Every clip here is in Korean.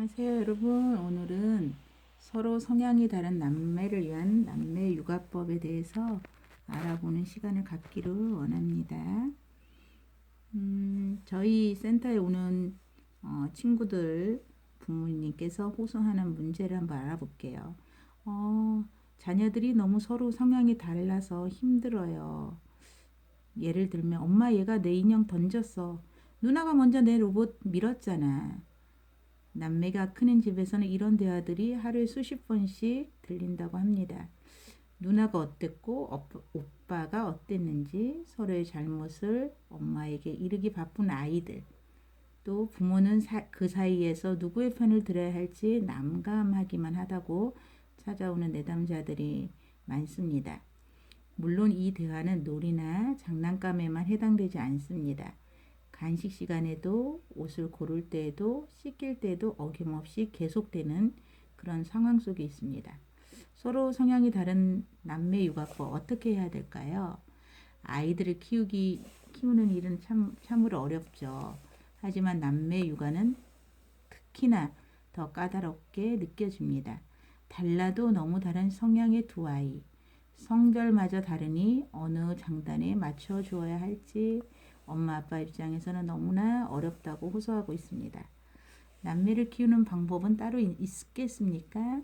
안녕하세요, 여러분. 오늘은 서로 성향이 다른 남매를 위한 남매 육아법에 대해서 알아보는 시간을 갖기를 원합니다. 저희 센터에 오는 친구들 부모님께서 호소하는 문제를 한번 알아볼게요. 자녀들이 너무 서로 성향이 달라서 힘들어요. 예를 들면 엄마 얘가 내 인형 던졌어. 누나가 먼저 내 로봇 밀었잖아. 남매가 크는 집에서는 이런 대화들이 하루에 수십 번씩 들린다고 합니다. 누나가 어땠고 오빠가 어땠는지 서로의 잘못을 엄마에게 이르기 바쁜 아이들, 또 부모는 그 사이에서 누구의 편을 들어야 할지 난감하기만 하다고 찾아오는 내담자들이 많습니다. 물론 이 대화는 놀이나 장난감에만 해당되지 않습니다. 간식 시간에도, 옷을 고를 때에도, 씻길 때에도 어김없이 계속되는 그런 상황 속에 있습니다. 서로 성향이 다른 남매 육아법 어떻게 해야 될까요? 아이들을 키우는 일은 참으로 어렵죠. 하지만 남매 육아는 특히나 더 까다롭게 느껴집니다. 달라도 너무 다른 성향의 두 아이, 성별마저 다르니 어느 장단에 맞춰 주어야 할지 엄마 아빠 입장에서는 너무나 어렵다고 호소하고 있습니다. 남매를 키우는 방법은 따로 있겠습니까?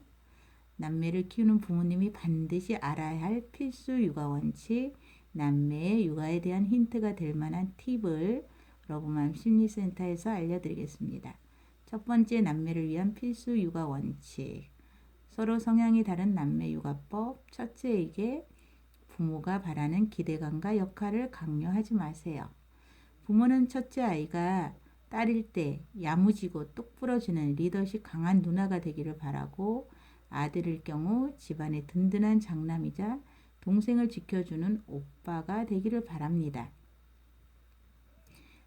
남매를 키우는 부모님이 반드시 알아야 할 필수 육아 원칙, 남매의 육아에 대한 힌트가 될 만한 팁을 러브맘 심리센터에서 알려드리겠습니다. 첫 번째, 남매를 위한 필수 육아 원칙. 서로 성향이 다른 남매 육아법. 첫째에게 부모가 바라는 기대감과 역할을 강요하지 마세요. 부모는 첫째 아이가 딸일 때 야무지고 똑부러지는 리더십 강한 누나가 되기를 바라고, 아들일 경우 집안의 든든한 장남이자 동생을 지켜주는 오빠가 되기를 바랍니다.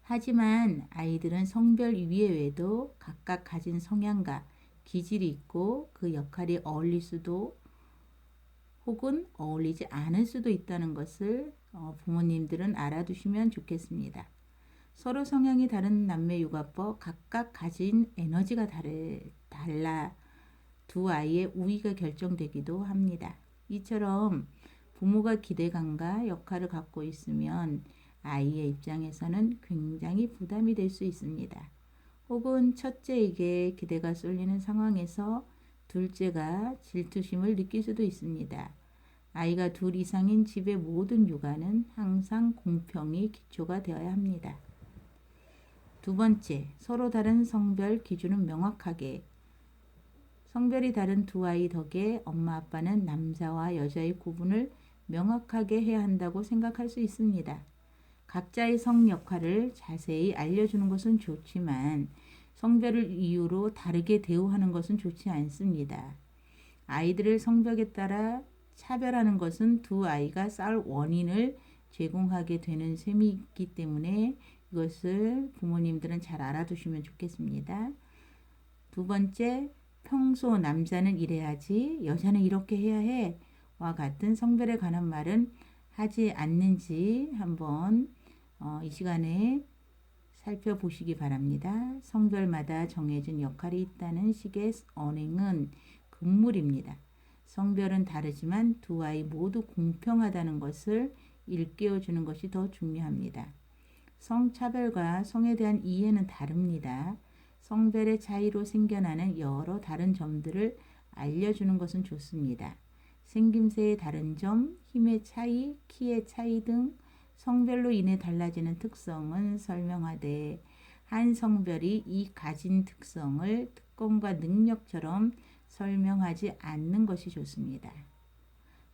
하지만 아이들은 성별 이외에도 각각 가진 성향과 기질이 있고 그 역할이 어울릴 수도 혹은 어울리지 않을 수도 있다는 것을 부모님들은 알아두시면 좋겠습니다. 서로 성향이 다른 남매 육아법, 각각 가진 에너지가 달라 두 아이의 우위가 결정되기도 합니다. 이처럼 부모가 기대감과 역할을 갖고 있으면 아이의 입장에서는 굉장히 부담이 될 수 있습니다. 혹은 첫째에게 기대가 쏠리는 상황에서 둘째가 질투심을 느낄 수도 있습니다. 아이가 둘 이상인 집의 모든 육아는 항상 공평이 기초가 되어야 합니다. 두 번째, 서로 다른 성별 기준은 명확하게. 성별이 다른 두 아이 덕에 엄마 아빠는 남자와 여자의 구분을 명확하게 해야 한다고 생각할 수 있습니다. 각자의 성 역할을 자세히 알려주는 것은 좋지만 성별을 이유로 다르게 대우하는 것은 좋지 않습니다. 아이들을 성별에 따라 차별하는 것은 두 아이가 싸울 원인을 제공하게 되는 셈이 있기 때문에 이것을 부모님들은 잘 알아두시면 좋겠습니다. 두 번째, 평소 남자는 이래야지 여자는 이렇게 해야 해 와 같은 성별에 관한 말은 하지 않는지 한번 이 시간에 살펴보시기 바랍니다. 성별마다 정해진 역할이 있다는 식의 언행은 금물입니다. 성별은 다르지만 두 아이 모두 공평하다는 것을 일깨워주는 것이 더 중요합니다. 성차별과 성에 대한 이해는 다릅니다. 성별의 차이로 생겨나는 여러 다른 점들을 알려주는 것은 좋습니다. 생김새의 다른 점, 힘의 차이, 키의 차이 등 성별로 인해 달라지는 특성은 설명하되 한 성별이 이 가진 특성을 특권과 능력처럼 설명하지 않는 것이 좋습니다.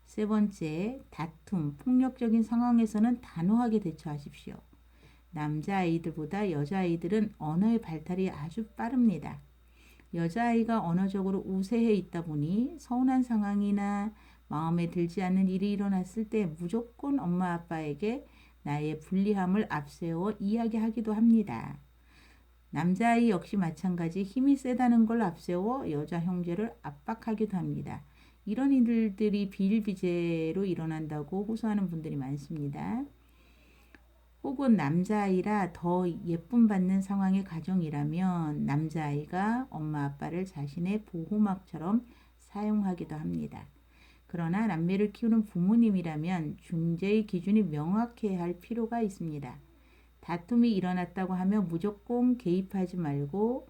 세 번째, 다툼, 폭력적인 상황에서는 단호하게 대처하십시오. 남자아이들보다 여자아이들은 언어의 발달이 아주 빠릅니다. 여자아이가 언어적으로 우세해 있다 보니 서운한 상황이나 마음에 들지 않는 일이 일어났을 때 무조건 엄마 아빠에게 나의 불리함을 앞세워 이야기하기도 합니다. 남자아이 역시 마찬가지 힘이 세다는 걸 앞세워 여자 형제를 압박하기도 합니다. 이런 일들이 비일비재로 일어난다고 호소하는 분들이 많습니다. 혹은 남자아이라 더 예쁨 받는 상황의 가정이라면 남자아이가 엄마 아빠를 자신의 보호막처럼 사용하기도 합니다. 그러나 남매를 키우는 부모님이라면 중재의 기준이 명확해야 할 필요가 있습니다. 다툼이 일어났다고 하면 무조건 개입하지 말고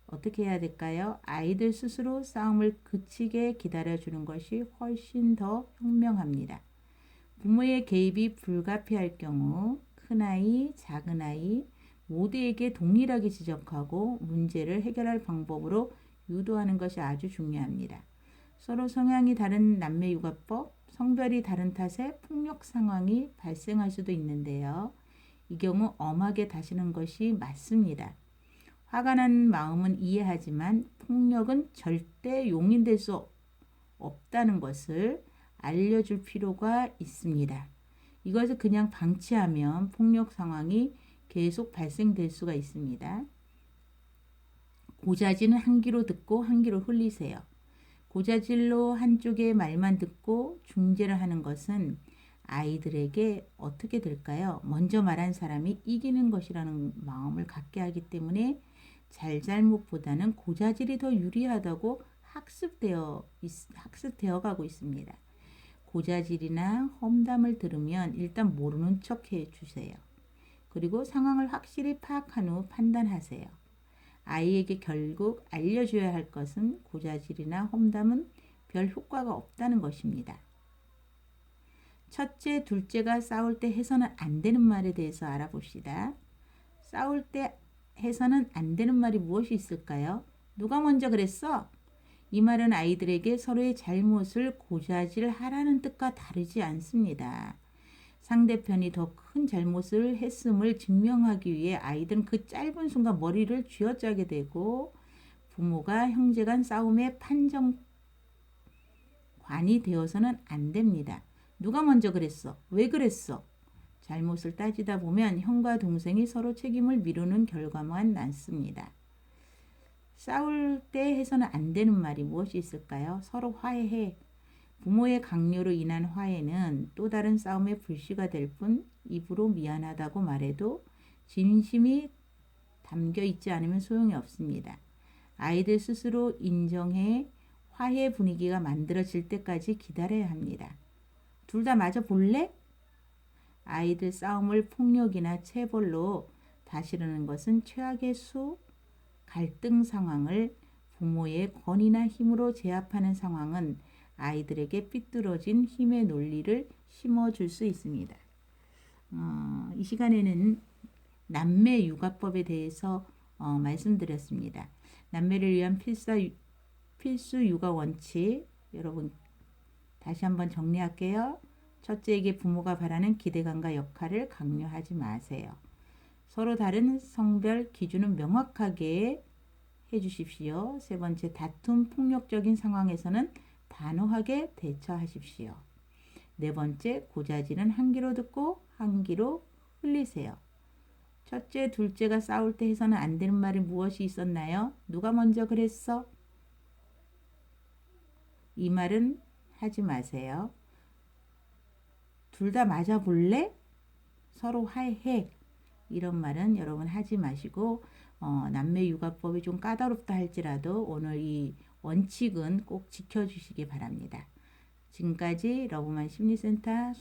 어떻게 해야 될까요? 아이들 스스로 싸움을 그치게 기다려주는 것이 훨씬 더 현명합니다. 부모의 개입이 불가피할 경우 큰아이, 작은아이 모두에게 동일하게 지적하고 문제를 해결할 방법으로 유도하는 것이 아주 중요합니다. 서로 성향이 다른 남매 육아법, 성별이 다른 탓에 폭력 상황이 발생할 수도 있는데요. 이 경우 엄하게 다스리는 것이 맞습니다. 화가 난 마음은 이해하지만 폭력은 절대 용인될 수 없다는 것을 알려줄 필요가 있습니다. 이것을 그냥 방치하면 폭력 상황이 계속 발생될 수가 있습니다. 고자질은 한 귀로 듣고 한 귀로 흘리세요. 고자질로 한쪽의 말만 듣고 중재를 하는 것은 아이들에게 어떻게 될까요? 먼저 말한 사람이 이기는 것이라는 마음을 갖게 하기 때문에 잘잘못보다는 고자질이 더 유리하다고 학습되어 가고 있습니다. 고자질이나 험담을 들으면 일단 모르는 척 해주세요. 그리고 상황을 확실히 파악한 후 판단하세요. 아이에게 결국 알려줘야 할 것은 고자질이나 험담은 별 효과가 없다는 것입니다. 첫째, 둘째가 싸울 때 해서는 안 되는 말에 대해서 알아봅시다. 싸울 때 해서는 안 되는 말이 무엇이 있을까요? 누가 먼저 그랬어? 이 말은 아이들에게 서로의 잘못을 고자질하라는 뜻과 다르지 않습니다. 상대편이 더 큰 잘못을 했음을 증명하기 위해 아이들은 그 짧은 순간 머리를 쥐어짜게 되고 부모가 형제 간 싸움의 판정관이 되어서는 안 됩니다. 누가 먼저 그랬어? 왜 그랬어? 잘못을 따지다 보면 형과 동생이 서로 책임을 미루는 결과만 남습니다. 싸울 때 해서는 안 되는 말이 무엇이 있을까요? 서로 화해해. 부모의 강요로 인한 화해는 또 다른 싸움의 불씨가 될 뿐 입으로 미안하다고 말해도 진심이 담겨 있지 않으면 소용이 없습니다. 아이들 스스로 인정해 화해 분위기가 만들어질 때까지 기다려야 합니다. 둘 다 맞아 볼래? 아이들 싸움을 폭력이나 체벌로 다스리는 것은 최악의 갈등 상황을 부모의 권위나 힘으로 제압하는 상황은 아이들에게 삐뚤어진 힘의 논리를 심어줄 수 있습니다. 이 시간에는 남매 육아법에 대해서 말씀드렸습니다. 남매를 위한 필수 육아 원칙 여러분 다시 한번 정리할게요. 첫째에게 부모가 바라는 기대감과 역할을 강요하지 마세요. 서로 다른 성별 기준은 명확하게 해주십시오. 세 번째, 다툼, 폭력적인 상황에서는 단호하게 대처하십시오. 네 번째, 고자질은 한 귀로 듣고 한 귀로 흘리세요. 첫째, 둘째가 싸울 때 해서는 안 되는 말이 무엇이 있었나요? 누가 먼저 그랬어? 이 말은 하지 마세요. 둘 다 맞아 볼래? 서로 화해해. 이런 말은 여러분 하지 마시고 남매 육아법이 좀 까다롭다 할지라도 오늘 이 원칙은 꼭 지켜주시기 바랍니다. 지금까지 러브만 심리센터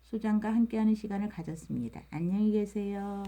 소장과 함께하는 시간을 가졌습니다. 안녕히 계세요.